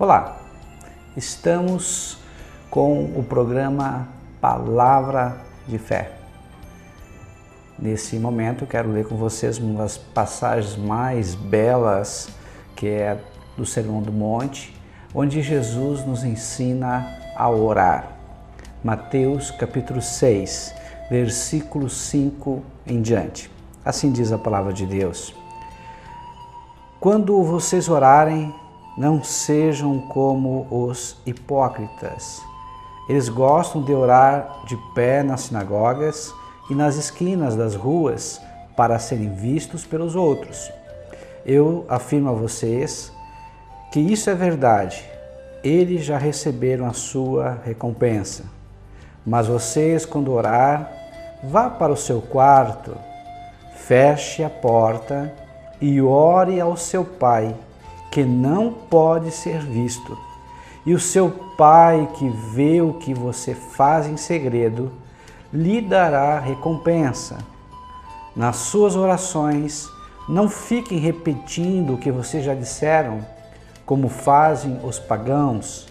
Olá, estamos com o programa Palavra de Fé. Nesse momento eu quero ler com vocês uma das passagens mais belas, que é do Sermão do Monte, onde Jesus nos ensina a orar. Mateus capítulo 6, versículo 5 em diante. Assim diz a palavra de Deus. Quando vocês orarem, não sejam como os hipócritas. Eles gostam de orar de pé nas sinagogas e nas esquinas das ruas para serem vistos pelos outros. Eu afirmo a vocês que isso é verdade. Eles já receberam a sua recompensa. Mas vocês, quando orar, vá para o seu quarto, feche a porta e ore ao seu Pai, que não pode ser visto. E o seu Pai, que vê o que você faz em segredo, lhe dará recompensa. Nas suas orações, não fiquem repetindo o que vocês já disseram, como fazem os pagãos.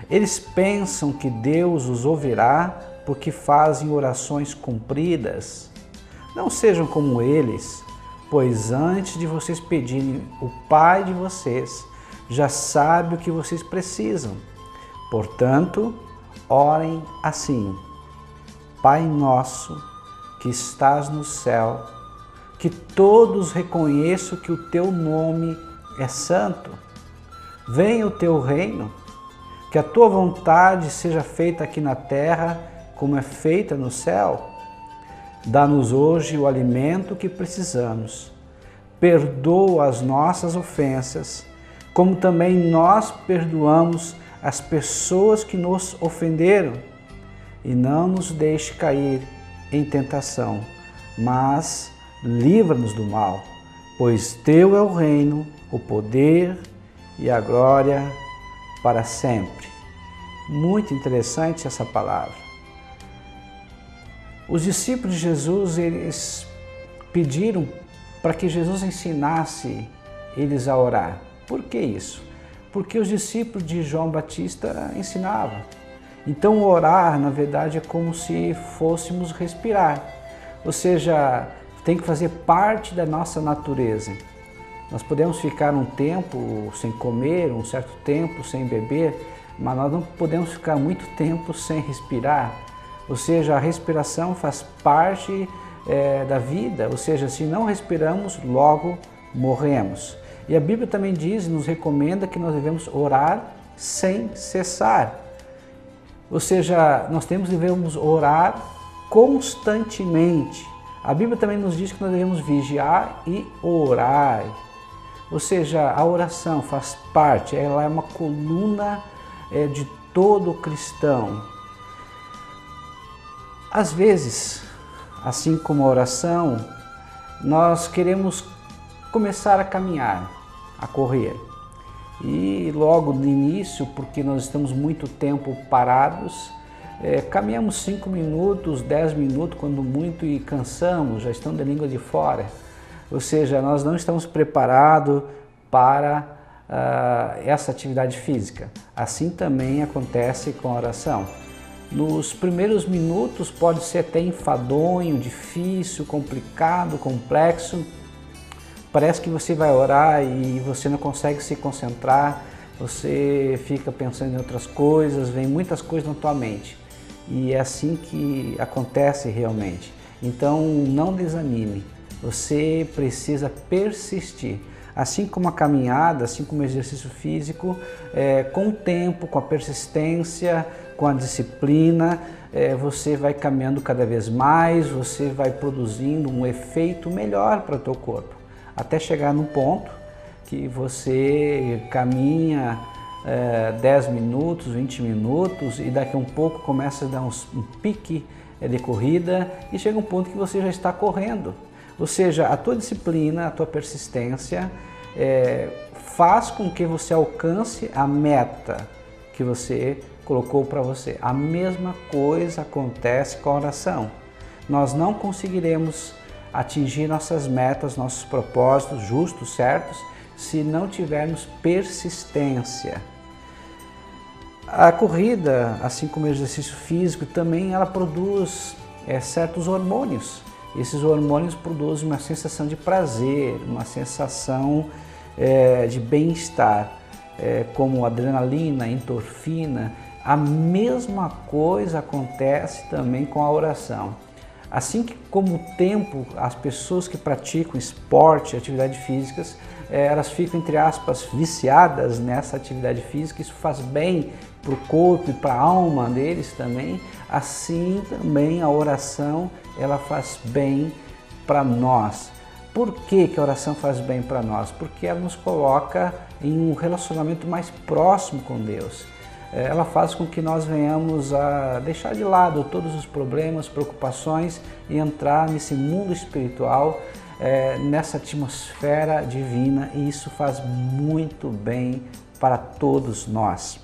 Eles pensam que Deus os ouvirá porque fazem orações compridas. Não sejam como eles, pois antes de vocês pedirem, o Pai de vocês já sabe o que vocês precisam. Portanto, orem assim: Pai nosso, que estás no céu, que todos reconheçam que o teu nome é santo. Venha o teu reino, que a tua vontade seja feita aqui na terra, como é feita no céu. Dá-nos hoje o alimento que precisamos. Perdoa as nossas ofensas, como também nós perdoamos as pessoas que nos ofenderam. E não nos deixe cair em tentação, mas livra-nos do mal, pois teu é o reino, o poder e a glória para sempre. Muito interessante essa palavra. Os discípulos de Jesus, eles pediram para que Jesus ensinasse eles a orar. Por que isso? Porque os discípulos de João Batista ensinavam. Então orar, na verdade, é como se fôssemos respirar. Ou seja, tem que fazer parte da nossa natureza. Nós podemos ficar um tempo sem comer, um certo tempo sem beber, mas nós não podemos ficar muito tempo sem respirar. Ou seja, a respiração faz parte da vida, ou seja, se não respiramos, logo morremos. E a Bíblia também diz, nos recomenda que nós devemos orar sem cessar. Ou seja, nós devemos orar constantemente. A Bíblia também nos diz que nós devemos vigiar e orar. Ou seja, a oração faz parte, ela é uma coluna de todo cristão. Às vezes, assim como a oração, nós queremos começar a caminhar, a correr. E logo no início, porque nós estamos muito tempo parados, caminhamos 5 minutos, 10 minutos, quando muito, e cansamos, já estamos de língua de fora. Ou seja, nós não estamos preparados para essa atividade física. Assim também acontece com a oração. Nos primeiros minutos pode ser até enfadonho, difícil, complicado, complexo. Parece que você vai orar e você não consegue se concentrar, você fica pensando em outras coisas, vem muitas coisas na tua mente. E é assim que acontece realmente. Então não desanime, você precisa persistir. Assim como a caminhada, assim como o exercício físico, com o tempo, com a persistência, com a disciplina, você vai caminhando cada vez mais, você vai produzindo um efeito melhor para o teu corpo, até chegar num ponto que você caminha 10 minutos, 20 minutos e daqui a um pouco começa a dar um pique de corrida e chega um ponto que você já está correndo. Ou seja, a tua disciplina, a tua persistência faz com que você alcance a meta que você colocou para você. A mesma coisa acontece com a oração. Nós não conseguiremos atingir nossas metas, nossos propósitos justos, certos, se não tivermos persistência. A corrida, assim como o exercício físico, também ela produz certos hormônios. Esses hormônios produzem uma sensação de prazer, uma sensação de bem-estar, como adrenalina, endorfina. A mesma coisa acontece também com a oração. Assim que, como o tempo, as pessoas que praticam esporte, atividades físicas, elas ficam, entre aspas, viciadas nessa atividade física, isso faz bem para o corpo e para a alma deles também, assim também a oração, ela faz bem para nós. Por que a oração faz bem para nós? Porque ela nos coloca em um relacionamento mais próximo com Deus. Ela faz com que nós venhamos a deixar de lado todos os problemas, preocupações e entrar nesse mundo espiritual, nessa atmosfera divina, e isso faz muito bem para todos nós.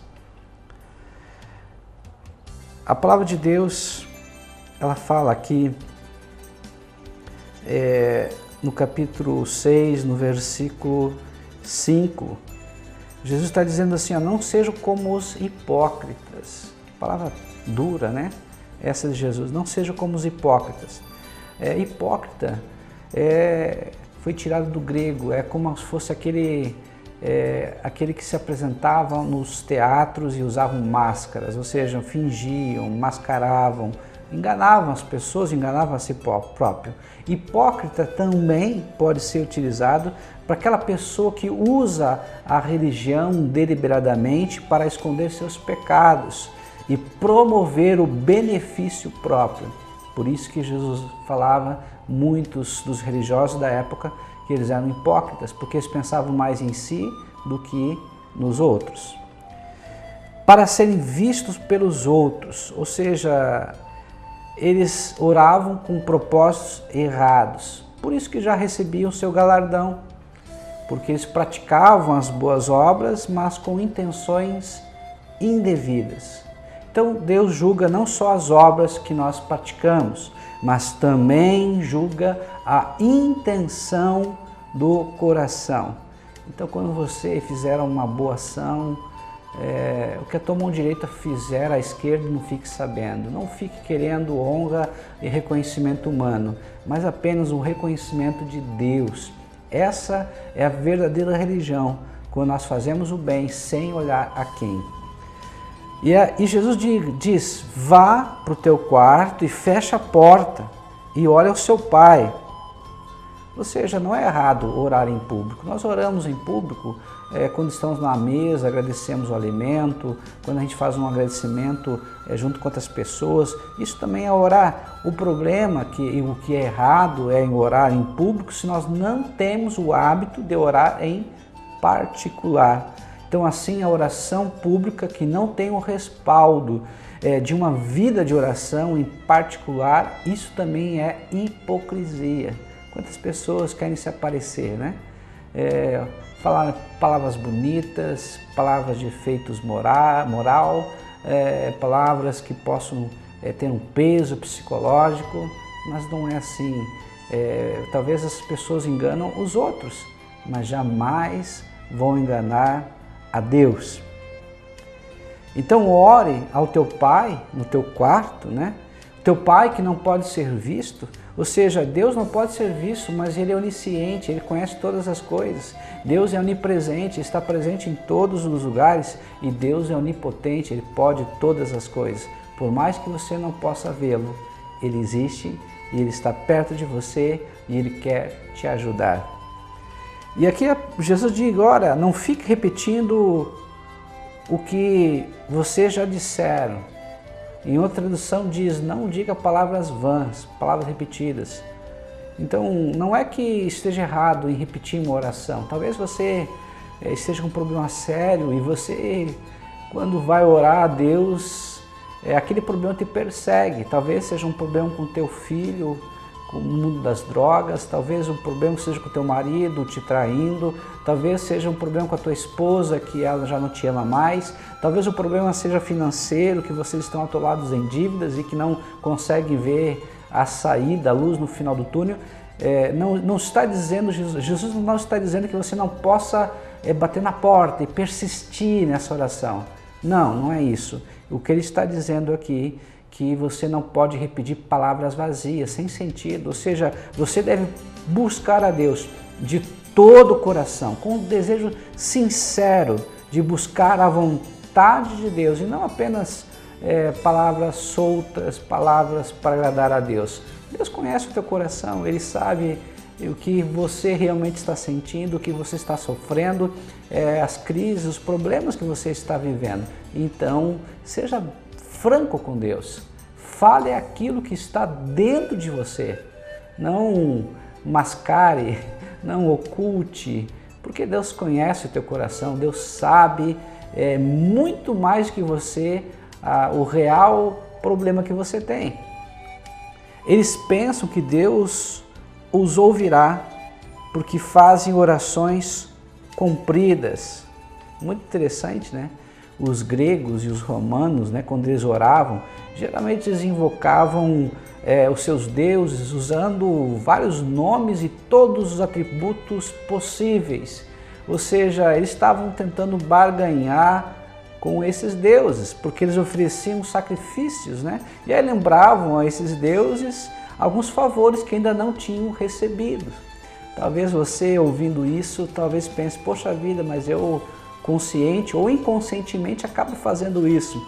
A palavra de Deus, ela fala aqui no capítulo 6, no versículo 5, Jesus está dizendo assim, não sejam como os hipócritas. Que palavra dura, né? Essa de Jesus, não sejam como os hipócritas. Hipócrita foi tirado do grego, é como se fosse aquele que se apresentava nos teatros e usavam máscaras, ou seja, fingiam, mascaravam, enganavam as pessoas, enganavam a si próprio. Hipócrita também pode ser utilizado para aquela pessoa que usa a religião deliberadamente para esconder seus pecados e promover o benefício próprio. Por isso que Jesus falava, muitos dos religiosos da época, que eles eram hipócritas, porque eles pensavam mais em si do que nos outros. Para serem vistos pelos outros, ou seja, eles oravam com propósitos errados. Por isso que já recebiam o seu galardão, porque eles praticavam as boas obras, mas com intenções indevidas. Então Deus julga não só as obras que nós praticamos, mas também julga a intenção do coração. Então quando você fizer uma boa ação, o que a tua mão direita fizer, a esquerda não fique sabendo. Não fique querendo honra e reconhecimento humano, mas apenas um reconhecimento de Deus. Essa é a verdadeira religião, quando nós fazemos o bem sem olhar a quem. E Jesus diz, vá para o teu quarto e fecha a porta e olha ao seu pai. Ou seja, não é errado orar em público. Nós oramos em público quando estamos na mesa, agradecemos o alimento, quando a gente faz um agradecimento junto com outras pessoas. Isso também é orar. O problema, o que é errado é em orar em público se nós não temos o hábito de orar em particular. Então assim, a oração pública que não tem o respaldo de uma vida de oração em particular, isso também é hipocrisia. Quantas pessoas querem se aparecer, né? Falar palavras bonitas, palavras de efeitos moral, palavras que possam ter um peso psicológico, mas não é assim. Talvez as pessoas enganam os outros, mas jamais vão enganar a Deus. Então ore ao teu pai no teu quarto, né? Teu pai que não pode ser visto, ou seja, Deus não pode ser visto, mas Ele é onisciente, Ele conhece todas as coisas. Deus é onipresente, está presente em todos os lugares, e Deus é onipotente, Ele pode todas as coisas. Por mais que você não possa vê-lo, Ele existe e Ele está perto de você e Ele quer te ajudar. E aqui Jesus diz, ora, não fique repetindo o que vocês já disseram. Em outra tradução diz, não diga palavras vãs, palavras repetidas. Então, não é que esteja errado em repetir uma oração. Talvez você esteja com um problema sério e você, quando vai orar a Deus, aquele problema te persegue. Talvez seja um problema com teu filho, com o mundo das drogas, talvez o problema seja com o teu marido te traindo, talvez seja um problema com a tua esposa, que ela já não te ama mais, talvez o problema seja financeiro, que vocês estão atolados em dívidas e que não conseguem ver a saída, a luz no final do túnel. Não está dizendo, Jesus não está dizendo que você não possa bater na porta e persistir nessa oração. Não, não é isso. O que ele está dizendo aqui, que você não pode repetir palavras vazias, sem sentido. Ou seja, você deve buscar a Deus de todo o coração, com um desejo sincero de buscar a vontade de Deus e não apenas palavras soltas, palavras para agradar a Deus. Deus conhece o teu coração, Ele sabe o que você realmente está sentindo, o que você está sofrendo, as crises, os problemas que você está vivendo. Então, seja franco com Deus. Fale aquilo que está dentro de você. Não mascare, não oculte, porque Deus conhece o teu coração, Deus sabe muito mais que você o real problema que você tem. Eles pensam que Deus os ouvirá porque fazem orações compridas. Muito interessante, né? Os gregos e os romanos, né, quando eles oravam, geralmente eles invocavam os seus deuses usando vários nomes e todos os atributos possíveis. Ou seja, eles estavam tentando barganhar com esses deuses, porque eles ofereciam sacrifícios, né? E aí lembravam a esses deuses alguns favores que ainda não tinham recebido. Talvez você, ouvindo isso, talvez pense, poxa vida, mas eu consciente ou inconscientemente acabo fazendo isso,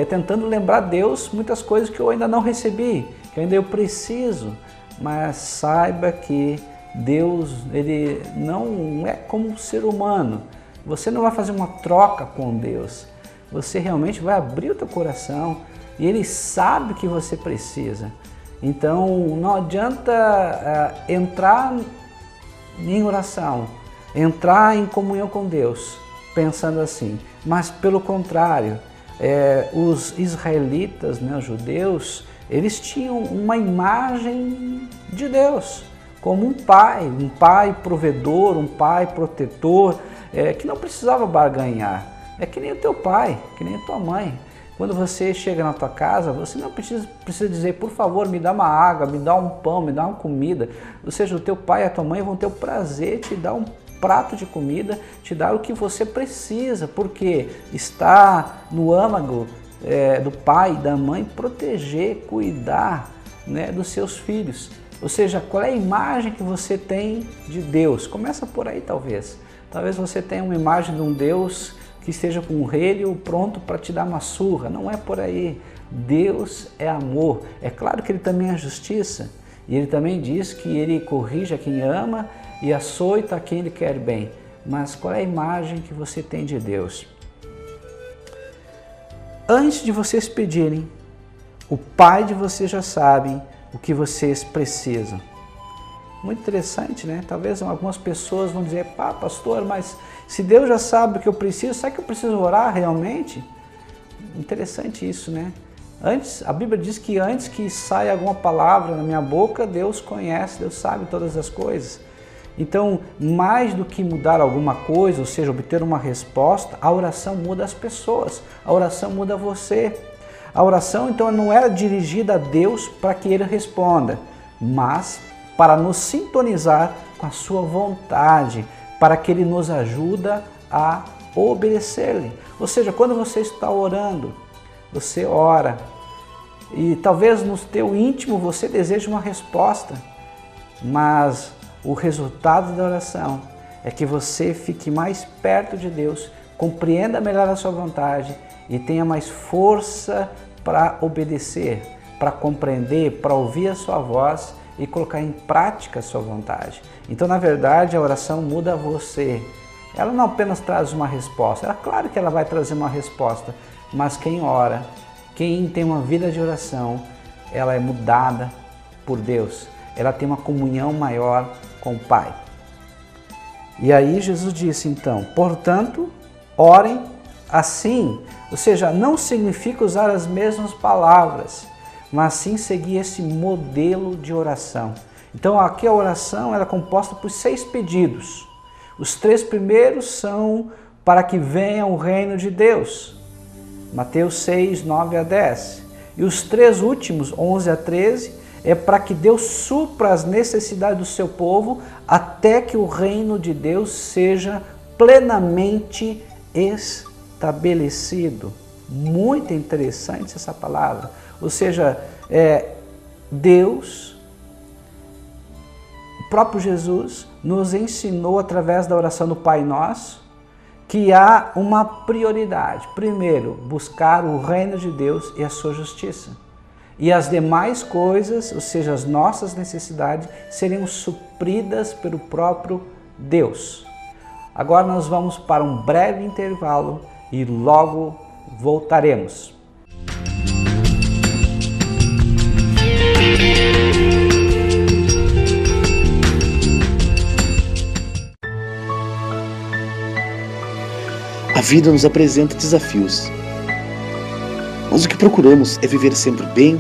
tentando lembrar a Deus muitas coisas que eu ainda não recebi, que ainda eu preciso. Mas saiba que Deus, Ele não é como um ser humano. Você não vai fazer uma troca com Deus. Você realmente vai abrir o teu coração e Ele sabe o que você precisa. Então não adianta entrar em oração, entrar em comunhão com Deus pensando assim, mas pelo contrário, os israelitas, né, os judeus, eles tinham uma imagem de Deus como um pai provedor, um pai protetor, que não precisava barganhar. É que nem o teu pai, que nem a tua mãe. Quando você chega na tua casa, você não precisa dizer, por favor, me dá uma água, me dá um pão, me dá uma comida. Ou seja, o teu pai e a tua mãe vão ter o prazer de te dar um prato de comida, te dar o que você precisa, porque está no âmago do pai e da mãe proteger, cuidar, né, dos seus filhos. Ou seja, qual é a imagem que você tem de Deus? Começa por aí, talvez. Talvez você tenha uma imagem de um Deus que esteja com um relho pronto para te dar uma surra. Não é por aí. Deus é amor. É claro que Ele também é justiça. E Ele também diz que Ele corrige a quem ama e açoita a quem Ele quer bem. Mas qual é a imagem que você tem de Deus? Antes de vocês pedirem, o Pai de vocês já sabe o que vocês precisam. Muito interessante, né? Talvez algumas pessoas vão dizer, pá, pastor, mas se Deus já sabe o que eu preciso, será que eu preciso orar realmente? Interessante isso, né? A Bíblia diz que antes que saia alguma palavra na minha boca, Deus conhece, Deus sabe todas as coisas. Então, mais do que mudar alguma coisa, ou seja, obter uma resposta, a oração muda as pessoas, a oração muda você. A oração, então, não era dirigida a Deus para que Ele responda, mas para nos sintonizar com a sua vontade, para que Ele nos ajude a obedecer-lhe. Ou seja, quando você está orando, você ora e talvez no teu íntimo você deseje uma resposta, mas o resultado da oração é que você fique mais perto de Deus, compreenda melhor a sua vontade e tenha mais força para obedecer, para compreender, para ouvir a sua voz e colocar em prática a sua vontade. Então, na verdade, a oração muda você. Ela não apenas traz uma resposta, claro que ela vai trazer uma resposta, mas quem ora, quem tem uma vida de oração, ela é mudada por Deus. Ela tem uma comunhão maior com o Pai. E aí Jesus disse então, portanto, orem assim. Ou seja, não significa usar as mesmas palavras, mas sim seguir esse modelo de oração. Então aqui a oração ela é composta por 6 pedidos. Os 3 primeiros são para que venha o reino de Deus. Mateus 6, 9 a 10. E os 3 últimos, 11 a 13, é para que Deus supra as necessidades do seu povo até que o reino de Deus seja plenamente estabelecido. estabelecido. Muito interessante essa palavra. Ou seja, Deus, o próprio Jesus, nos ensinou através da oração do Pai Nosso que há uma prioridade. Primeiro, buscar o reino de Deus e a sua justiça. E as demais coisas, ou seja, as nossas necessidades, seriam supridas pelo próprio Deus. Agora nós vamos para um breve intervalo e logo voltaremos. A vida nos apresenta desafios, mas o que procuramos é viver sempre bem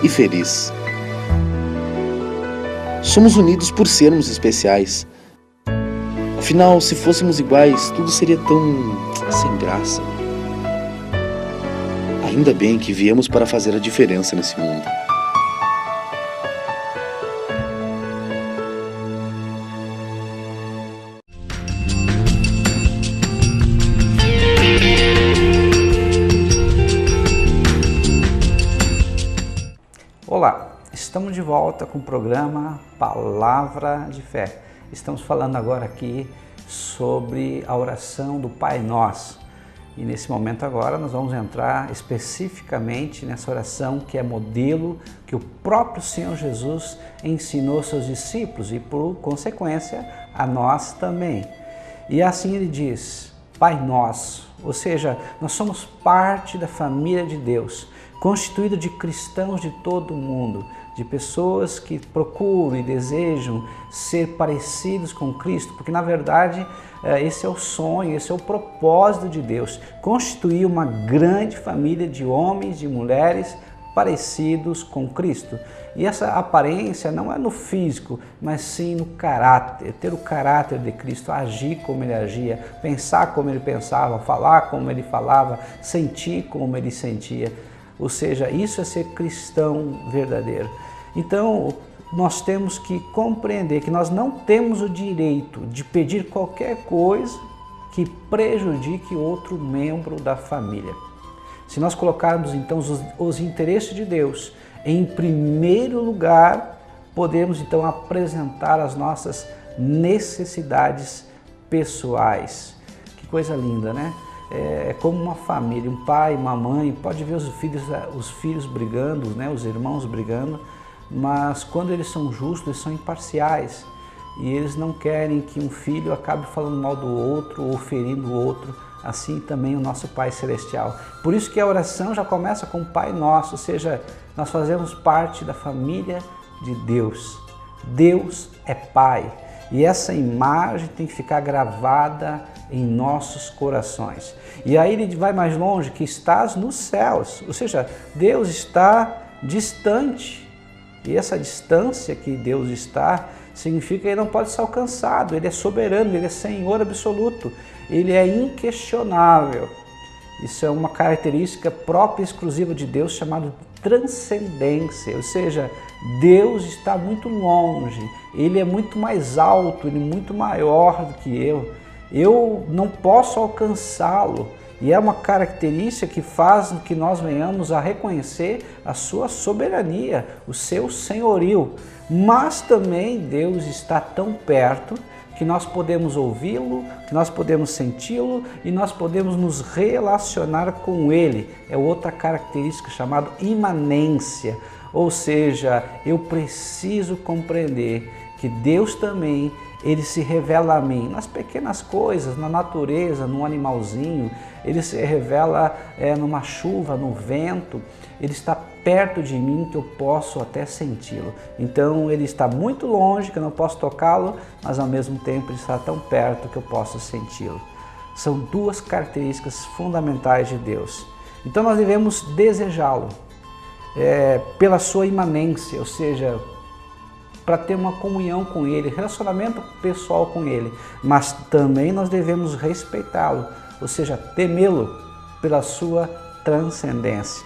e feliz. Somos unidos por sermos especiais. Afinal, se fôssemos iguais, tudo seria tão sem graça. Ainda bem que viemos para fazer a diferença nesse mundo. Olá, estamos de volta com o programa Palavra de Fé. Estamos falando agora aqui sobre a oração do Pai Nosso. E nesse momento agora nós vamos entrar especificamente nessa oração que é modelo que o próprio Senhor Jesus ensinou aos seus discípulos e por consequência a nós também. E assim ele diz, Pai Nosso, ou seja, nós somos parte da família de Deus, constituído de cristãos de todo o mundo, de pessoas que procuram e desejam ser parecidos com Cristo, porque na verdade esse é o sonho, esse é o propósito de Deus, constituir uma grande família de homens e mulheres parecidos com Cristo. E essa aparência não é no físico, mas sim no caráter, ter o caráter de Cristo, agir como ele agia, pensar como ele pensava, falar como ele falava, sentir como ele sentia. Ou seja, isso é ser cristão verdadeiro. Então, nós temos que compreender que nós não temos o direito de pedir qualquer coisa que prejudique outro membro da família. Se nós colocarmos então os interesses de Deus em primeiro lugar, podemos então apresentar as nossas necessidades pessoais. Que coisa linda, né? É como uma família, um pai, uma mãe, pode ver os filhos brigando, né? Os irmãos brigando, mas quando eles são justos, eles são imparciais e eles não querem que um filho acabe falando mal do outro ou ferindo o outro, assim também o nosso Pai Celestial. Por isso que a oração já começa com o Pai Nosso, ou seja, nós fazemos parte da família de Deus. Deus é Pai e essa imagem tem que ficar gravada em nossos corações. E aí ele vai mais longe, que estás nos céus, ou seja, Deus está distante. E essa distância que Deus está, significa que ele não pode ser alcançado, ele é soberano, ele é Senhor absoluto, ele é inquestionável. Isso é uma característica própria e exclusiva de Deus, chamada transcendência, ou seja, Deus está muito longe, ele é muito mais alto, ele é muito maior do que eu não posso alcançá-lo. E é uma característica que faz com que nós venhamos a reconhecer a sua soberania, o seu senhorio. Mas também Deus está tão perto que nós podemos ouvi-lo, que nós podemos senti-lo e nós podemos nos relacionar com Ele. É outra característica chamada imanência, ou seja, eu preciso compreender que Deus também, ele se revela a mim nas pequenas coisas, na natureza, num animalzinho, ele se revela numa chuva, no vento, ele está perto de mim que eu posso até senti-lo. Então ele está muito longe que eu não posso tocá-lo, mas ao mesmo tempo ele está tão perto que eu posso senti-lo. São duas características fundamentais de Deus. Então nós devemos desejá-lo pela sua imanência, ou seja, para ter uma comunhão com Ele, relacionamento pessoal com Ele, mas também nós devemos respeitá-lo, ou seja, temê-lo pela sua transcendência.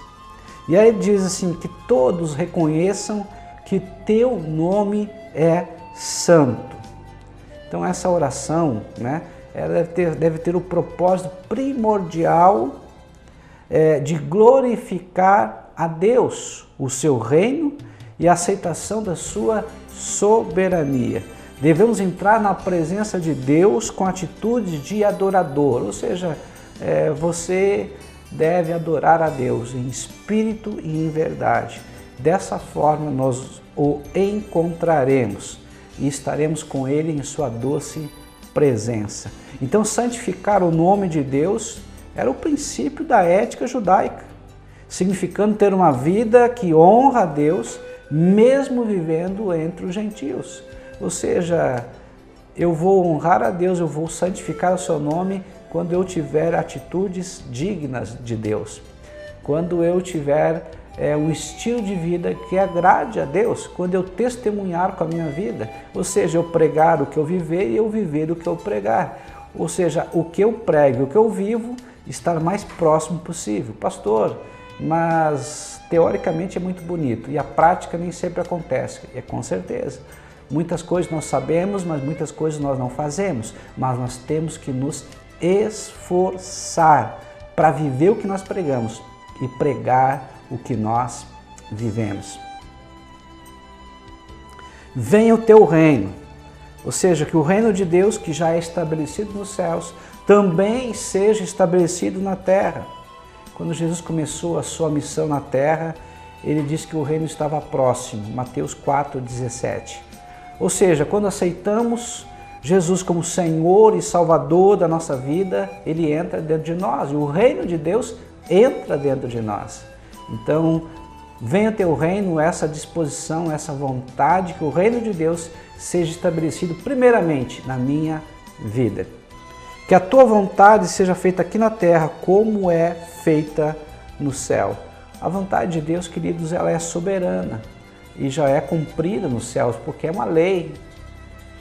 E aí ele diz assim, que todos reconheçam que teu nome é santo. Então essa oração, né, ela deve ter o propósito primordial de glorificar a Deus, o seu reino e a aceitação da sua soberania. Devemos entrar na presença de Deus com atitude de adorador, ou seja, você deve adorar a Deus em espírito e em verdade. Dessa forma nós o encontraremos e estaremos com Ele em sua doce presença. Então, santificar o nome de Deus era o princípio da ética judaica, significando ter uma vida que honra a Deus, mesmo vivendo entre os gentios. Ou seja, eu vou honrar a Deus, eu vou santificar o seu nome quando eu tiver atitudes dignas de Deus, quando eu tiver um estilo de vida que agrade a Deus, quando eu testemunhar com a minha vida, ou seja, eu pregar o que eu viver e eu viver o que eu pregar, ou seja, o que eu prego, o que eu vivo, estar mais próximo possível. Pastor, mas teoricamente é muito bonito e a prática nem sempre acontece, com certeza. Muitas coisas nós sabemos, mas muitas coisas nós não fazemos, mas nós temos que nos esforçar para viver o que nós pregamos e pregar o que nós vivemos. Venha o teu reino, ou seja, que o reino de Deus, que já é estabelecido nos céus, também seja estabelecido na terra. Quando Jesus começou a sua missão na terra, ele disse que o reino estava próximo, Mateus 4,17. Ou seja, quando aceitamos Jesus como Senhor e Salvador da nossa vida, Ele entra dentro de nós e o reino de Deus entra dentro de nós. Então, venha o teu reino, essa disposição, essa vontade, que o reino de Deus seja estabelecido primeiramente na minha vida. Que a tua vontade seja feita aqui na terra como é feita no céu. A vontade de Deus, queridos, ela é soberana e já é cumprida nos céus, porque é uma lei.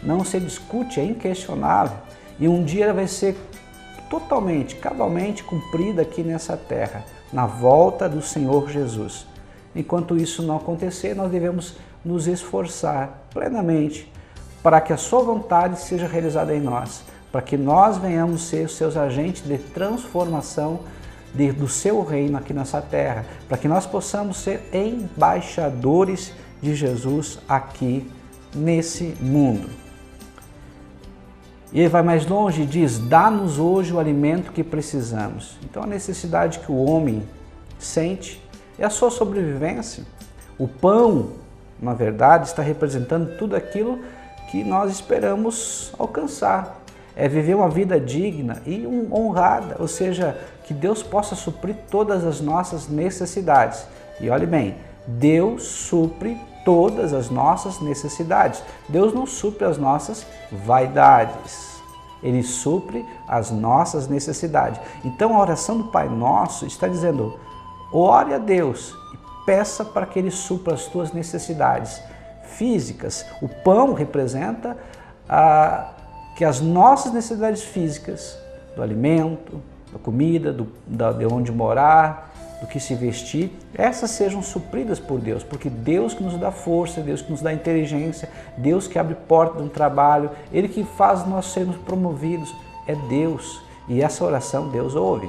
Não se discute, é inquestionável. E um dia ela vai ser totalmente, cabalmente cumprida aqui nessa terra, na volta do Senhor Jesus. Enquanto isso não acontecer, nós devemos nos esforçar plenamente para que a sua vontade seja realizada em nós, para que nós venhamos ser os seus agentes de transformação do seu reino aqui nessa terra, para que nós possamos ser embaixadores de Jesus aqui nesse mundo. E ele vai mais longe e diz: dá-nos hoje o alimento que precisamos. Então a necessidade que o homem sente é a sua sobrevivência. O pão, na verdade, está representando tudo aquilo que nós esperamos alcançar. É viver uma vida digna e honrada, ou seja, que Deus possa suprir todas as nossas necessidades. E olhe bem, Deus supre todas as nossas necessidades. Deus não supre as nossas vaidades. Ele supre as nossas necessidades. Então a oração do Pai Nosso está dizendo: ore a Deus e peça para que Ele supra as tuas necessidades físicas. O pão representa que as nossas necessidades físicas, do alimento, da comida, de onde morar, do que se vestir, essas sejam supridas por Deus, porque Deus que nos dá força, Deus que nos dá inteligência, Deus que abre porta de um trabalho, Ele que faz nós sermos promovidos, é Deus. E essa oração Deus ouve.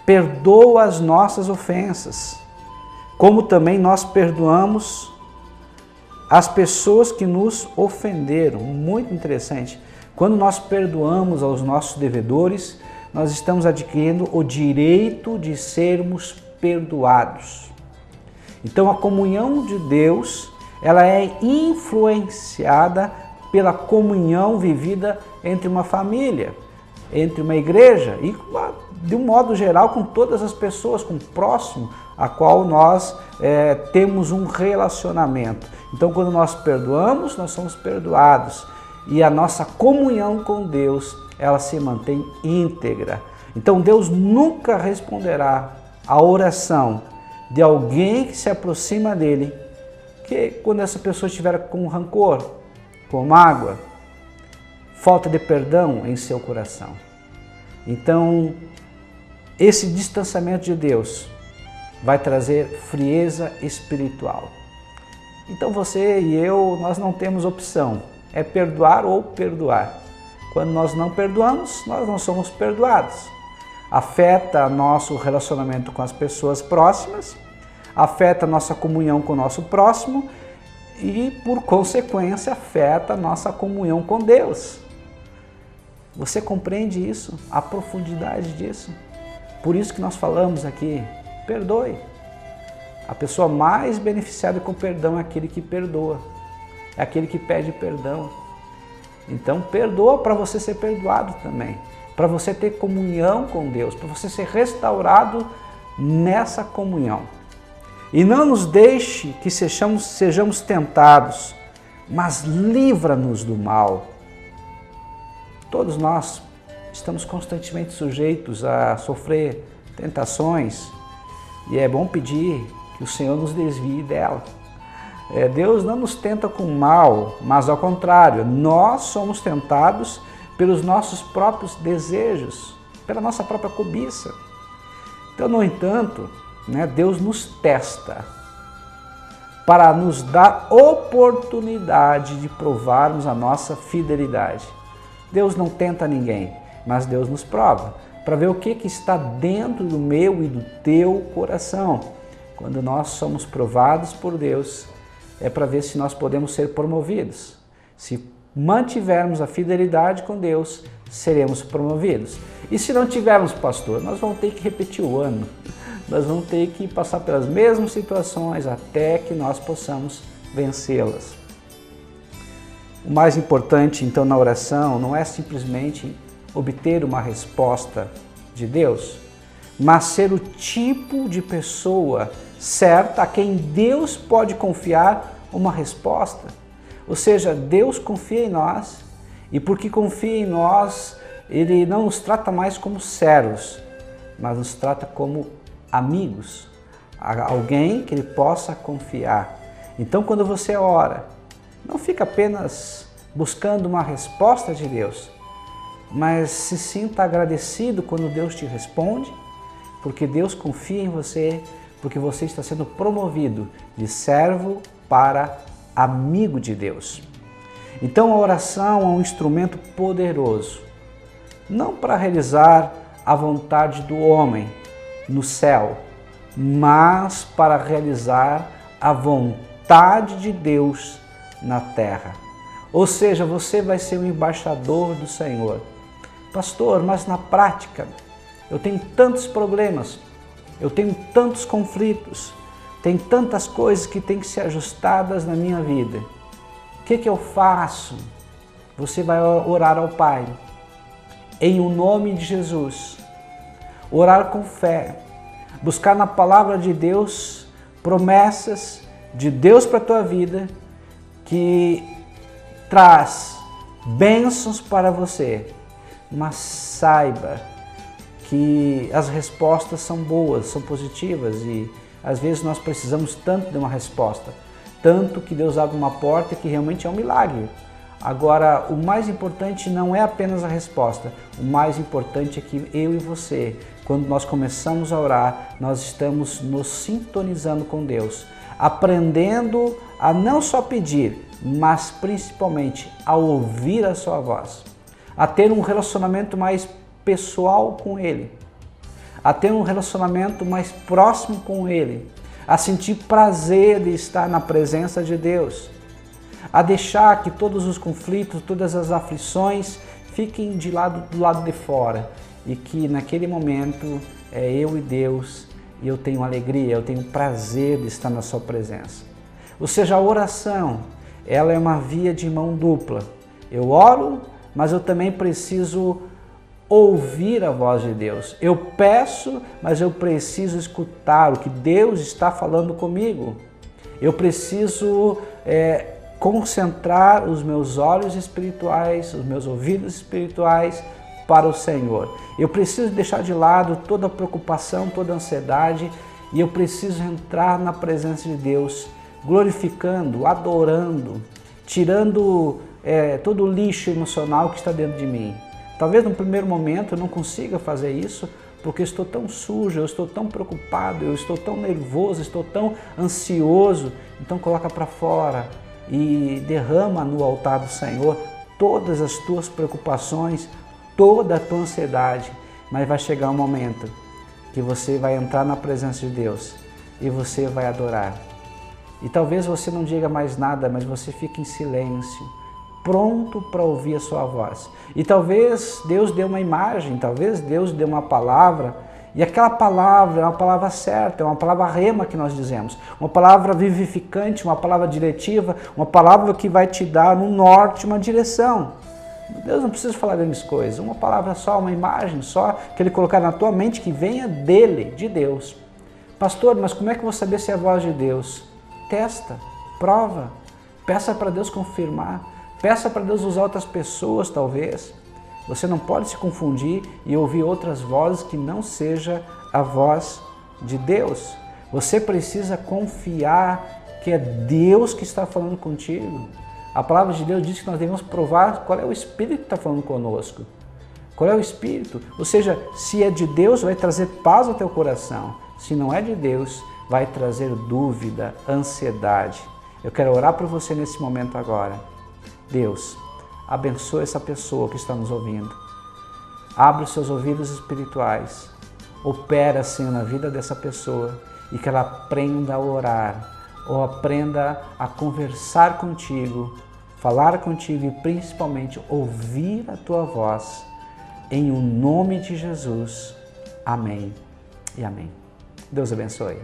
Perdoa as nossas ofensas, como também nós perdoamos as pessoas que nos ofenderam. Muito interessante. Quando nós perdoamos aos nossos devedores, nós estamos adquirindo o direito de sermos perdoados. Então a comunhão de Deus, ela é influenciada pela comunhão vivida entre uma família, entre uma igreja e, de um modo geral, com todas as pessoas, com o próximo a qual nós temos um relacionamento. Então quando nós perdoamos, nós somos perdoados e a nossa comunhão com Deus, ela se mantém íntegra. Então Deus nunca responderá a oração de alguém que se aproxima dele, que quando essa pessoa estiver com rancor, com mágoa, falta de perdão em seu coração. Então, esse distanciamento de Deus vai trazer frieza espiritual. Então você e eu, nós não temos opção, é perdoar ou perdoar. Quando nós não perdoamos, nós não somos perdoados. Afeta nosso relacionamento com as pessoas próximas, afeta nossa comunhão com o nosso próximo e, por consequência, afeta nossa comunhão com Deus. Você compreende isso? A profundidade disso? Por isso que nós falamos aqui, perdoe. A pessoa mais beneficiada com o perdão é aquele que perdoa, é aquele que pede perdão. Então, perdoa para você ser perdoado também, para você ter comunhão com Deus, para você ser restaurado nessa comunhão. E não nos deixe que sejamos tentados, mas livra-nos do mal. Todos nós estamos constantemente sujeitos a sofrer tentações e é bom pedir que o Senhor nos desvie dela. Deus não nos tenta com mal, mas ao contrário, nós somos tentados pelos nossos próprios desejos, pela nossa própria cobiça. Então, no entanto, Deus nos testa para nos dar oportunidade de provarmos a nossa fidelidade. Deus não tenta ninguém, mas Deus nos prova para ver o que está dentro do meu e do teu coração. Quando nós somos provados por Deus, é para ver se nós podemos ser promovidos. Se mantivermos a fidelidade com Deus, seremos promovidos. E se não tivermos, pastor, nós vamos ter que repetir o ano. Nós vamos ter que passar pelas mesmas situações até que nós possamos vencê-las. O mais importante, então, na oração não é simplesmente obter uma resposta de Deus, mas ser o tipo de pessoa certa a quem Deus pode confiar uma resposta. Ou seja, Deus confia em nós e porque confia em nós, Ele não nos trata mais como servos, mas nos trata como amigos, alguém que Ele possa confiar. Então, quando você ora, não fica apenas buscando uma resposta de Deus, mas se sinta agradecido quando Deus te responde, porque Deus confia em você, porque você está sendo promovido de servo para amigo de Deus. Então a oração é um instrumento poderoso, não para realizar a vontade do homem no céu, mas para realizar a vontade de Deus na terra. Ou seja, você vai ser um embaixador do Senhor. Pastor, mas na prática eu tenho tantos problemas, eu tenho tantos conflitos, tem tantas coisas que têm que ser ajustadas na minha vida. O que eu faço? Você vai orar ao Pai, em o nome de Jesus. Orar com fé, buscar na palavra de Deus promessas de Deus para a tua vida que traz bênçãos para você, mas saiba que as respostas são boas, são positivas e às vezes nós precisamos tanto de uma resposta, tanto que Deus abre uma porta que realmente é um milagre. Agora, o mais importante não é apenas a resposta, o mais importante é que eu e você, quando nós começamos a orar, nós estamos nos sintonizando com Deus, aprendendo a não só pedir, mas principalmente a ouvir a sua voz, a ter um relacionamento mais pessoal com Ele, a ter um relacionamento mais próximo com Ele, a sentir prazer de estar na presença de Deus, a deixar que todos os conflitos, todas as aflições fiquem do lado de fora e que naquele momento é eu e Deus e eu tenho alegria, eu tenho prazer de estar na sua presença. Ou seja, a oração, ela é uma via de mão dupla. Eu oro, mas eu também preciso ouvir a voz de Deus. Eu peço, mas eu preciso escutar o que Deus está falando comigo. Eu preciso concentrar os meus olhos espirituais, os meus ouvidos espirituais para o Senhor. Eu preciso deixar de lado toda a preocupação, toda a ansiedade e eu preciso entrar na presença de Deus, glorificando, adorando, tirando todo o lixo emocional que está dentro de mim. Talvez no primeiro momento eu não consiga fazer isso porque eu estou tão sujo, eu estou tão preocupado, eu estou tão nervoso, estou tão ansioso. Então coloca para fora e derrama no altar do Senhor todas as tuas preocupações, toda a tua ansiedade, mas vai chegar um momento que você vai entrar na presença de Deus e você vai adorar. E talvez você não diga mais nada, mas você fique em silêncio, pronto para ouvir a sua voz. E talvez Deus dê uma imagem, talvez Deus dê uma palavra, e aquela palavra é uma palavra certa, é uma palavra rema que nós dizemos, uma palavra vivificante, uma palavra diretiva, uma palavra que vai te dar no norte uma direção. Deus não precisa falar grandes coisas, uma palavra só, uma imagem só, que Ele colocar na tua mente que venha dele, de Deus. Pastor, mas como é que eu vou saber se é a voz de Deus? Testa, prova, peça para Deus confirmar, peça para Deus usar outras pessoas talvez. Você não pode se confundir e ouvir outras vozes que não seja a voz de Deus. Você precisa confiar que é Deus que está falando contigo. A palavra de Deus diz que nós devemos provar qual é o Espírito que está falando conosco. Qual é o Espírito? Ou seja, se é de Deus, vai trazer paz ao teu coração. Se não é de Deus, vai trazer dúvida, ansiedade. Eu quero orar por você nesse momento agora. Deus, abençoa essa pessoa que está nos ouvindo. Abre os seus ouvidos espirituais. Opera, Senhor, na vida dessa pessoa e que ela aprenda a orar, ou aprenda a conversar contigo, falar contigo e principalmente ouvir a tua voz. Em o nome de Jesus. Amém e amém. Deus abençoe.